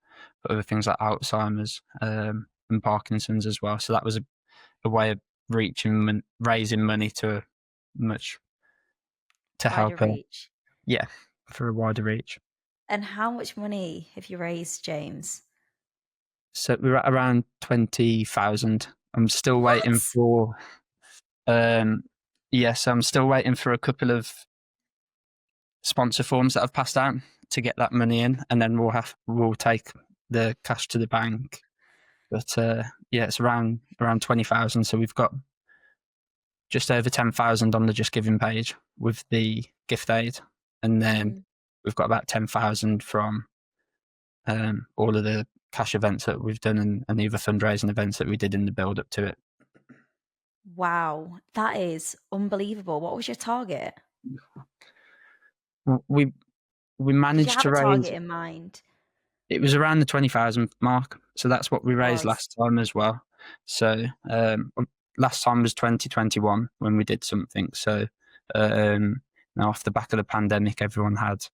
[SPEAKER 2] but other things like Alzheimer's and Parkinson's as well. So that was a way of raising money to much to
[SPEAKER 1] wider
[SPEAKER 2] help her.
[SPEAKER 1] reach.
[SPEAKER 2] Yeah, for a wider reach.
[SPEAKER 1] And how much money have you raised, James?
[SPEAKER 2] So we're at around 20,000. I'm still waiting
[SPEAKER 1] What?
[SPEAKER 2] for. Yes, I'm still waiting for a couple of sponsor forms that I've passed out to get that money in, and then we'll take the cash to the bank. But yeah, it's around 20,000. So we've got just over 10,000 on the Just Giving page with the gift aid, and then we've got about 10,000 from all of the cash events that we've done, and the other fundraising events that we did in the build up to it.
[SPEAKER 1] Wow, that is unbelievable. What was your target?
[SPEAKER 2] We
[SPEAKER 1] Did you
[SPEAKER 2] managed
[SPEAKER 1] have
[SPEAKER 2] to
[SPEAKER 1] a
[SPEAKER 2] raise.
[SPEAKER 1] target in mind?
[SPEAKER 2] It was around the 20,000 mark, so that's what we
[SPEAKER 1] It
[SPEAKER 2] raised
[SPEAKER 1] was.
[SPEAKER 2] last time as well. So last time was 2021 when we did something. So now off the back of the pandemic, everyone had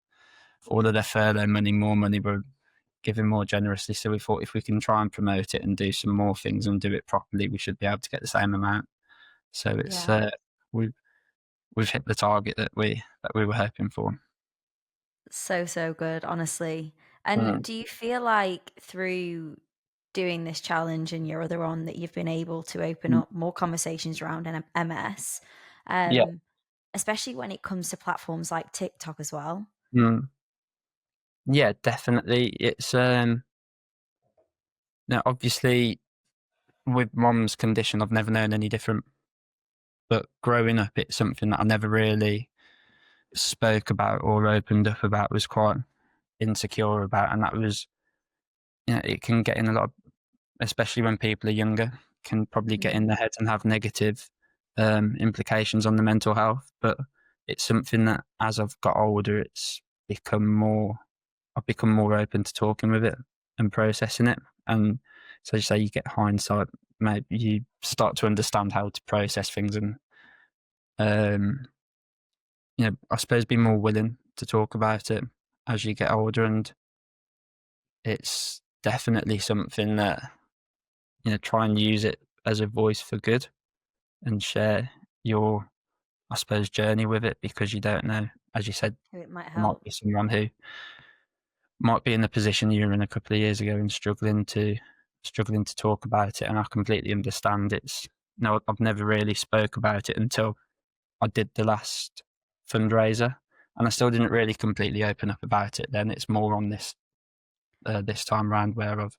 [SPEAKER 2] all of their furlough money, more money, were given more generously. So we thought if we can try and promote it and do some more things and do it properly, we should be able to get the same amount. So it's
[SPEAKER 1] Yeah.
[SPEAKER 2] we've hit the target that we were hoping for.
[SPEAKER 1] So good, honestly. And
[SPEAKER 2] Mm.
[SPEAKER 1] do you feel like through doing this challenge and your other one that you've been able to open
[SPEAKER 2] Mm.
[SPEAKER 1] up more conversations around MS,
[SPEAKER 2] Yeah.
[SPEAKER 1] especially when it comes to platforms like TikTok as well?
[SPEAKER 2] Mm. Yeah, definitely. It's now obviously with mom's condition, I've never known any different. But growing up, it's something that I never really spoke about or opened up about. Was quite insecure about, and that was, it can get in a lot of, especially when people are younger, can probably get in
[SPEAKER 1] Mm,
[SPEAKER 2] their heads and have negative implications on the mental health. But it's something that as I've got older, it's become more. I've become more open to talking with it and processing it. And so you say you get hindsight, maybe you start to understand how to process things and um, I suppose be more willing to talk about it as you get older. And it's definitely something that, try and use it as a voice for good and share your, I suppose, journey with it, because you don't know, as you said,
[SPEAKER 1] who it might
[SPEAKER 2] there might
[SPEAKER 1] help.
[SPEAKER 2] be someone who might be in the position you were in a couple of years ago and struggling to talk about it. And I completely understand. It's no, I've never really spoke about it until I did the last fundraiser, and I still didn't really completely open up about it. Then it's more on this time round where I've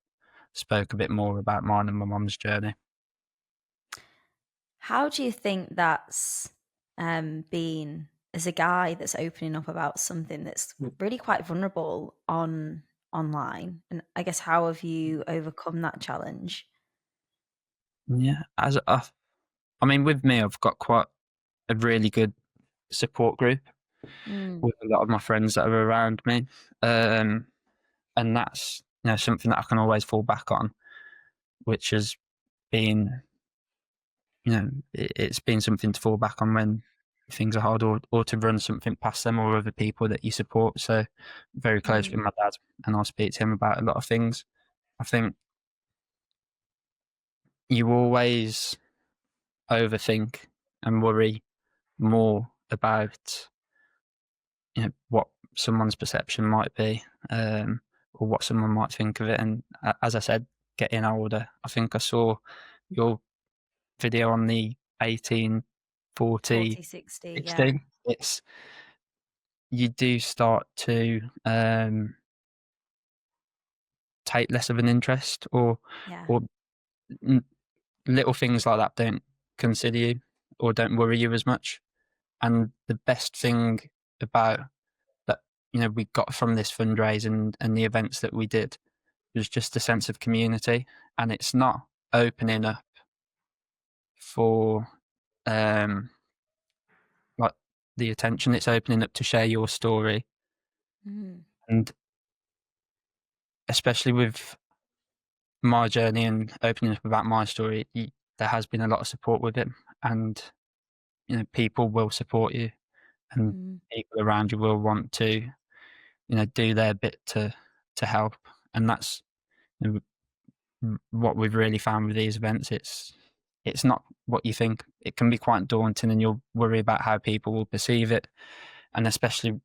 [SPEAKER 2] spoke a bit more about mine and my mum's journey.
[SPEAKER 1] How do you think that's been as a guy that's opening up about something that's really quite vulnerable online? And I guess how have you overcome that challenge?
[SPEAKER 2] Yeah, I mean, with me, I've got quite a really good support group
[SPEAKER 1] Mm,
[SPEAKER 2] with a lot of my friends that are around me, um, and that's something that I can always fall back on, which has been it's been something to fall back on when things are hard, or to run something past them or other people that you support. So very close
[SPEAKER 1] mm,
[SPEAKER 2] with my dad, and I speak to him about a lot of things. I think you always overthink and worry more about what someone's perception might be, or what someone might think of it. And as I said, getting older, I think I saw your video on the 18, 40,
[SPEAKER 1] 40/60, yeah,
[SPEAKER 2] 60. It's You do start to take less of an interest,
[SPEAKER 1] yeah.
[SPEAKER 2] or n- little things like that don't consider you or don't worry you as much. And the best thing about that, we got from this fundraising and the events that we did, was just a sense of community. And it's not opening up for um like the attention, it's opening up to share your story.
[SPEAKER 1] Mm,
[SPEAKER 2] And especially with my journey and opening up about my story, there has been a lot of support with it. And people will support you, and
[SPEAKER 1] mm,
[SPEAKER 2] people around you will want to do their bit to help. And that's you what we've really found with these events. It's not what you think. It can be quite daunting, and you'll worry about how people will perceive it. And especially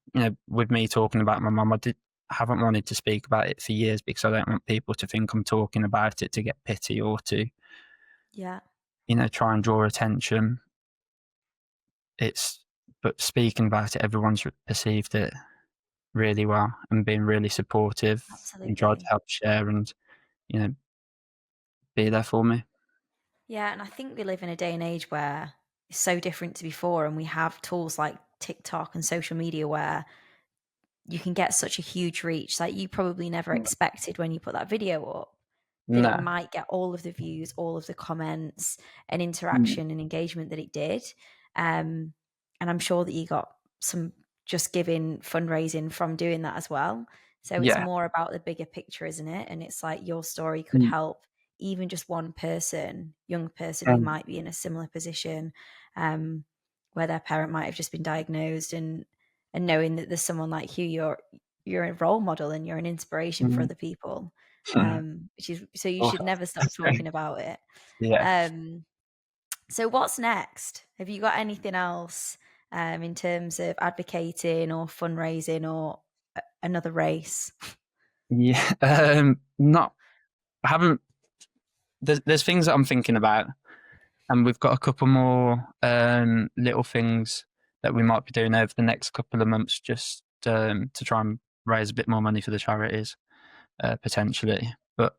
[SPEAKER 2] with me talking about my mum, I haven't wanted to speak about it for years, because I don't want people to think I'm talking about it to get pity, or to
[SPEAKER 1] yeah,
[SPEAKER 2] try and draw attention. It's But speaking about it, everyone's perceived it really well and been really supportive and tried to
[SPEAKER 1] absolutely.
[SPEAKER 2] help share and you know be there for me.
[SPEAKER 1] Yeah, and I think we live in a day and age where it's so different to before, and we have tools like TikTok and social media where you can get such a huge reach that you probably never expected when you put that video up, that it
[SPEAKER 2] No.
[SPEAKER 1] might get all of the views, all of the comments and
[SPEAKER 2] Mm.
[SPEAKER 1] interaction and engagement that it did. Um, and I'm sure that you got some just giving fundraising from doing that as well. So it's
[SPEAKER 2] Yeah.
[SPEAKER 1] more about the bigger picture, isn't it? And it's like your story could
[SPEAKER 2] Mm.
[SPEAKER 1] help even just one person, young person who
[SPEAKER 2] Um,
[SPEAKER 1] might be in a similar position, um, where their parent might have just been diagnosed, and knowing that there's someone like you, you're a role model and you're an inspiration for
[SPEAKER 2] mm.
[SPEAKER 1] other people.
[SPEAKER 2] Mm.
[SPEAKER 1] Which is so you
[SPEAKER 2] Oh,
[SPEAKER 1] should never stop
[SPEAKER 2] that's great.
[SPEAKER 1] talking about it.
[SPEAKER 2] Yeah.
[SPEAKER 1] Um, so what's next? Have you got anything else in terms of advocating or fundraising or another race?
[SPEAKER 2] Yeah, not. I haven't. There's things that I'm thinking about, and we've got a couple more little things that we might be doing over the next couple of months, just to try and raise a bit more money for the charities, potentially. But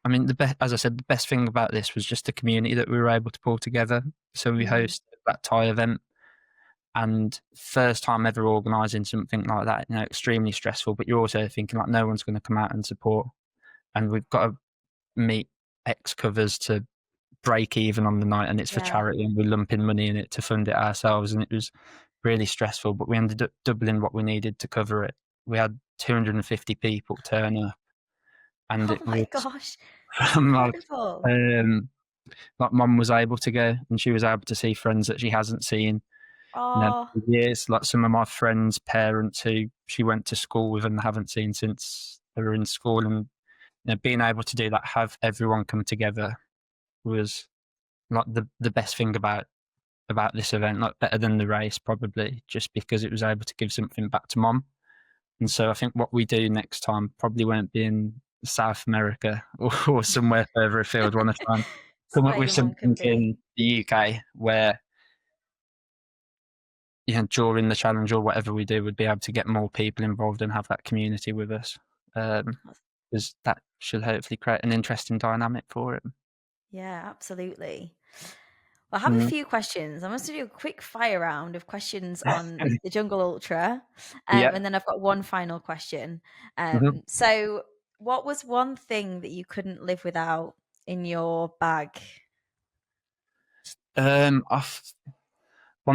[SPEAKER 2] I mean, as I said, the best thing about this was just the community that we were able to pull together. So we
[SPEAKER 1] Mm.
[SPEAKER 2] hosted that Thai event, and first time ever organising something like that. You know, extremely stressful, but you're also thinking like no one's going to come out and support, and we've got to meet X covers to break even on the night, and it's for
[SPEAKER 1] Yeah.
[SPEAKER 2] charity, and we're lumping money in it to fund it ourselves, and it was really stressful. But we ended up doubling what we needed to cover it. We had 250 people turn up, and
[SPEAKER 1] Oh
[SPEAKER 2] it
[SPEAKER 1] my
[SPEAKER 2] was
[SPEAKER 1] gosh,
[SPEAKER 2] like,
[SPEAKER 1] incredible.
[SPEAKER 2] um, like mum was able to go, and she was able to see friends that she hasn't seen, you know,
[SPEAKER 1] Oh,
[SPEAKER 2] for years. Like some of my friends' parents who she went to school with and haven't seen since they were in school, and you know, being able to do that, have everyone come together, was like the best thing about this event, like better than the race probably, just because it was able to give something back to mom. And so I think what we do next time probably won't be in South America or somewhere further afield. We want to try and come up
[SPEAKER 1] where
[SPEAKER 2] with
[SPEAKER 1] your mum can
[SPEAKER 2] something
[SPEAKER 1] be.
[SPEAKER 2] in the UK where, you know, during the challenge or whatever we do, we'd be able to get more people involved and have that community with us. Because that should hopefully create an interesting dynamic for it.
[SPEAKER 1] Yeah, absolutely. Well, I have a
[SPEAKER 2] Mm.
[SPEAKER 1] few questions. I want to do a quick fire round of questions on the Jungle Ultra,
[SPEAKER 2] Yeah.
[SPEAKER 1] and then I've got one final question.
[SPEAKER 2] Mhm.
[SPEAKER 1] So, what was one thing that you couldn't live without in your bag?
[SPEAKER 2] One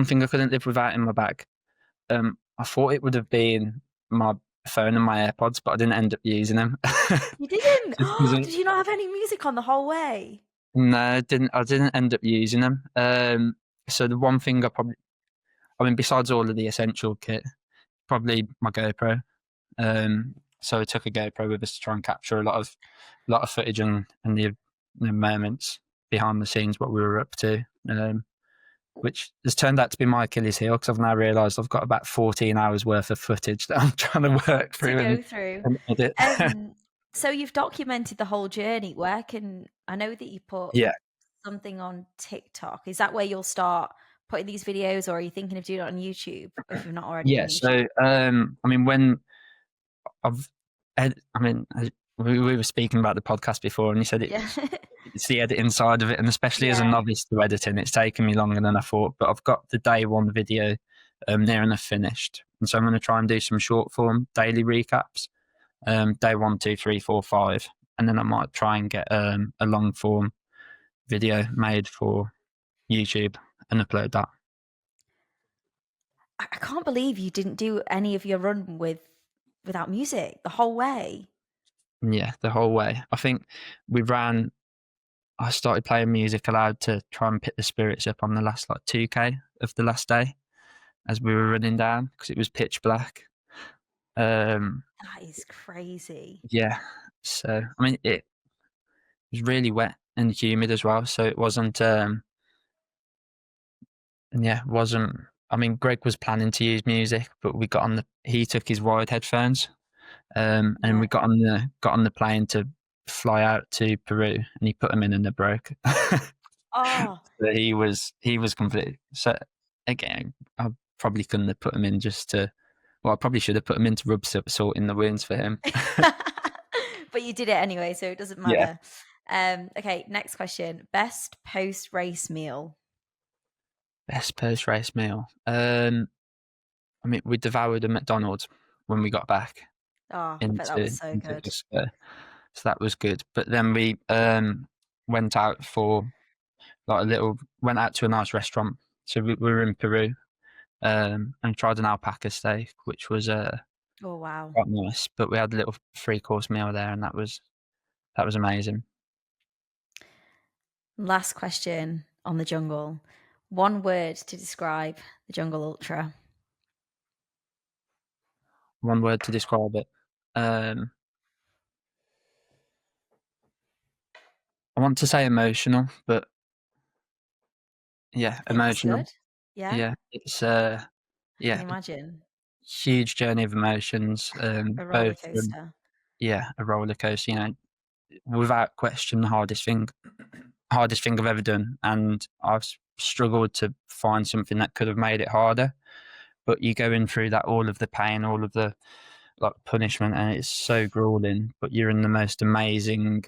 [SPEAKER 2] thing I couldn't live without in my bag. I thought it would have been my phone and my AirPods, but I didn't end up using them.
[SPEAKER 1] You didn't?
[SPEAKER 2] Just 'cause
[SPEAKER 1] Did you not have any music on the whole way?
[SPEAKER 2] no, I didn't end up using them. So the one thing I mean, besides all of the essential kit, probably my GoPro. So I took a GoPro with us to try and capture a lot of footage and the moments behind the scenes, what we were up to. Which has turned out to be my Achilles heel because I've now realised I've got about 14 hours worth of footage that I'm trying to work
[SPEAKER 1] To
[SPEAKER 2] through
[SPEAKER 1] go through.
[SPEAKER 2] and edit.
[SPEAKER 1] Um, so you've documented the whole journey. Where can I know that you put
[SPEAKER 2] Yeah,
[SPEAKER 1] something on TikTok? Is that where you'll start putting these videos, or are you thinking of doing it on YouTube if you're not already
[SPEAKER 2] yeah.
[SPEAKER 1] on YouTube?
[SPEAKER 2] So, I mean, when I've, I mean, we were speaking about the podcast before, and you said
[SPEAKER 1] Yeah.
[SPEAKER 2] it's the editing side of it, and especially as a
[SPEAKER 1] Yeah.
[SPEAKER 2] novice to editing, it's taken me longer than I thought. But I've got the day one video near enough finished, and so I'm going to try and do some short form daily recaps. Day 1, 2, 3, 4, 5, and then I might try and get a long form video made for YouTube and upload that.
[SPEAKER 1] I can't believe you didn't do any of your run without music the whole way.
[SPEAKER 2] Yeah, the whole way. I think we ran. I started playing music aloud to try and pick the spirits up on the last like 2K of the last day as we were running down because it was pitch black. Um,
[SPEAKER 1] That is crazy.
[SPEAKER 2] yeah, so I mean it was really wet and humid as well, so it wasn't. Yeah, it wasn't. I mean, Greg was planning to use music, but we got on the. He took his wired headphones, and
[SPEAKER 1] Yeah.
[SPEAKER 2] we got on the plane to fly out to Peru, and he put them in and they broke.
[SPEAKER 1] Oh,
[SPEAKER 2] So he was completely. So again, I probably couldn't have put them in just to. Well, I probably should have put them in to rub salt in the wounds for him.
[SPEAKER 1] but you did it anyway, so it doesn't
[SPEAKER 2] Yeah,
[SPEAKER 1] matter. Okay, next question. Best post race meal.
[SPEAKER 2] best post race meal. I mean, we devoured a McDonald's when we got back
[SPEAKER 1] Oh, I bet that was
[SPEAKER 2] into
[SPEAKER 1] so
[SPEAKER 2] into
[SPEAKER 1] good.
[SPEAKER 2] this. So that was good. But then we went out for like a little. Went out to a nice restaurant. So we were in Peru and tried an alpaca steak, which was
[SPEAKER 1] Oh wow.
[SPEAKER 2] quite nice. But we had a little 3-course meal there, and that was amazing.
[SPEAKER 1] Last question on the jungle. One word to describe the jungle ultra.
[SPEAKER 2] One word to describe it. Um, I want to say emotional, but yeah,
[SPEAKER 1] I think that's
[SPEAKER 2] emotional.
[SPEAKER 1] good. Yeah,
[SPEAKER 2] Yeah, it's
[SPEAKER 1] I can
[SPEAKER 2] yeah,
[SPEAKER 1] imagine.
[SPEAKER 2] huge journey of emotions,
[SPEAKER 1] A roller
[SPEAKER 2] both from,
[SPEAKER 1] coaster.
[SPEAKER 2] yeah, a roller coaster. Without question, the hardest thing I've ever done, and I've struggled to find something that could have made it harder. But you go in through that, all of the pain, all of the like punishment, and it's so grueling. But you're in the most amazing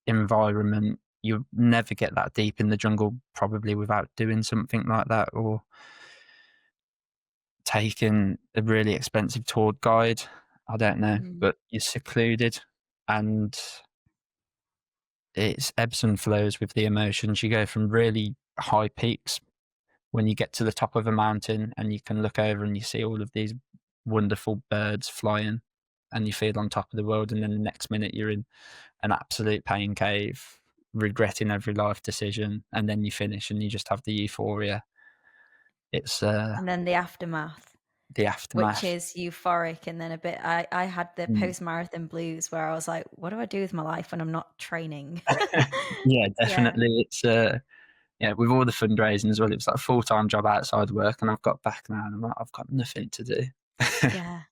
[SPEAKER 2] environment. You'll never get that deep in the jungle, probably, without doing something like that, or taking a really expensive tour guide. I don't know,
[SPEAKER 1] Mm.
[SPEAKER 2] but you're secluded, and it's ebbs and flows with the emotions. You go from really high peaks when you get to the top of a mountain and you can look over and you see all of these wonderful birds flying and you feel on top of the world, and then the next minute you're in an absolute pain cave regretting every life decision, and then you finish and you just have the euphoria. It's
[SPEAKER 1] And then the aftermath,
[SPEAKER 2] the
[SPEAKER 1] which
[SPEAKER 2] aftermath.
[SPEAKER 1] is euphoric, and then a bit. I had the
[SPEAKER 2] Mm.
[SPEAKER 1] post marathon blues where I was like, "What do I do with my life when I'm not training?"
[SPEAKER 2] Yeah,
[SPEAKER 1] Yeah,
[SPEAKER 2] definitely. It's yeah, with all the fundraising as well, it was like a full-time job outside work, and I've got back now and I'm like, I've got nothing to do.
[SPEAKER 1] yeah.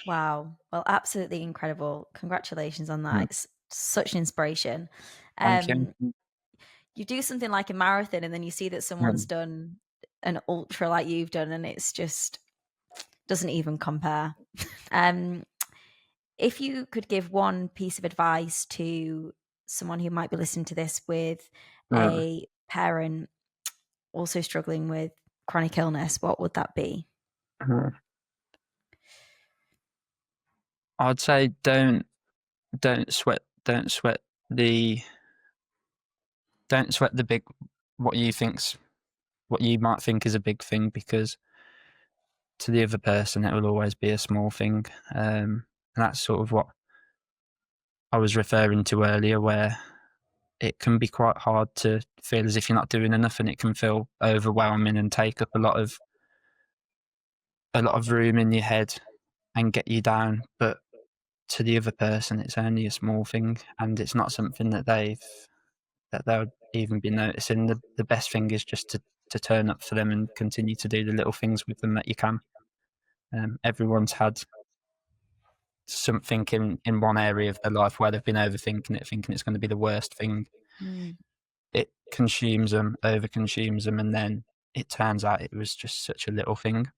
[SPEAKER 1] Wow. Well, absolutely incredible. Congratulations on that.
[SPEAKER 2] Mm.
[SPEAKER 1] It's such an inspiration.
[SPEAKER 2] Thank you.
[SPEAKER 1] Um, you do something like a marathon, and then you see that someone's
[SPEAKER 2] Mm.
[SPEAKER 1] done an ultra like you've done, and it's just doesn't even compare. Um, if you could give one piece of advice to someone who might be listening to this with
[SPEAKER 2] Mm.
[SPEAKER 1] a parent also struggling with chronic illness, what would that be?
[SPEAKER 2] Mm. I'd say don't sweat the don't sweat the big what you think's what you might think is a big thing, because to the other person it will always be a small thing. And that's sort of what I was referring to earlier, where it can be quite hard to feel as if you're not doing enough, and it can feel overwhelming and take up a lot of room in your head and get you down. But to the other person, it's only a small thing, and it's not something that they'll even be noticing. The best thing is just to turn up for them and continue to do the little things with them that you can. Everyone's had something in one area of their life where they've been overthinking it, thinking it's going to be the worst thing.
[SPEAKER 1] Mm,
[SPEAKER 2] It consumes them, over consumes them, and then it turns out it was just such a little thing,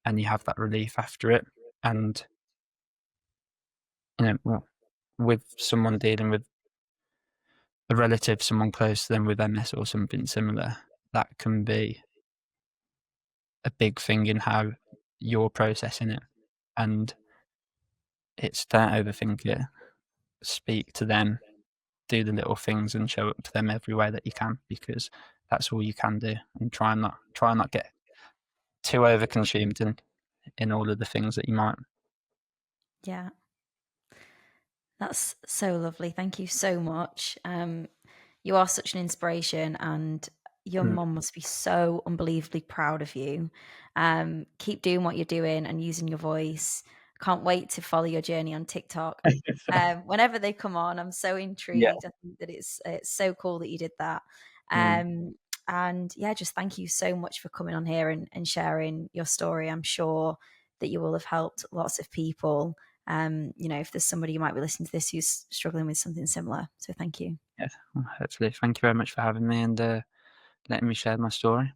[SPEAKER 2] and you have that relief after it. And well, with someone dealing with a relative, someone close to them with MS or something similar, that can be a big thing in how you're processing it. And it's don't overthink it. Speak to them, do the little things, and show up to them every way that you can, because that's all you can do. And try and not get too overconsumed in all of the things that you might.
[SPEAKER 1] yeah. That's so lovely. Thank you so much. You are such an inspiration, and your
[SPEAKER 2] Mm.
[SPEAKER 1] mum must be so unbelievably proud of you. Keep doing what you're doing and using your voice. Can't wait to follow your journey on TikTok. Whenever they come on, I'm so
[SPEAKER 2] Yeah.
[SPEAKER 1] intrigued. I think that it's so cool that you did that.
[SPEAKER 2] Mm.
[SPEAKER 1] And yeah, just thank you so much for coming on here and sharing your story. I'm sure that you will have helped lots of people, if there's somebody who might be listening to this who's struggling with something similar. So thank you.
[SPEAKER 2] Yeah. Well, hopefully, thank you very much for having me and letting me share my story.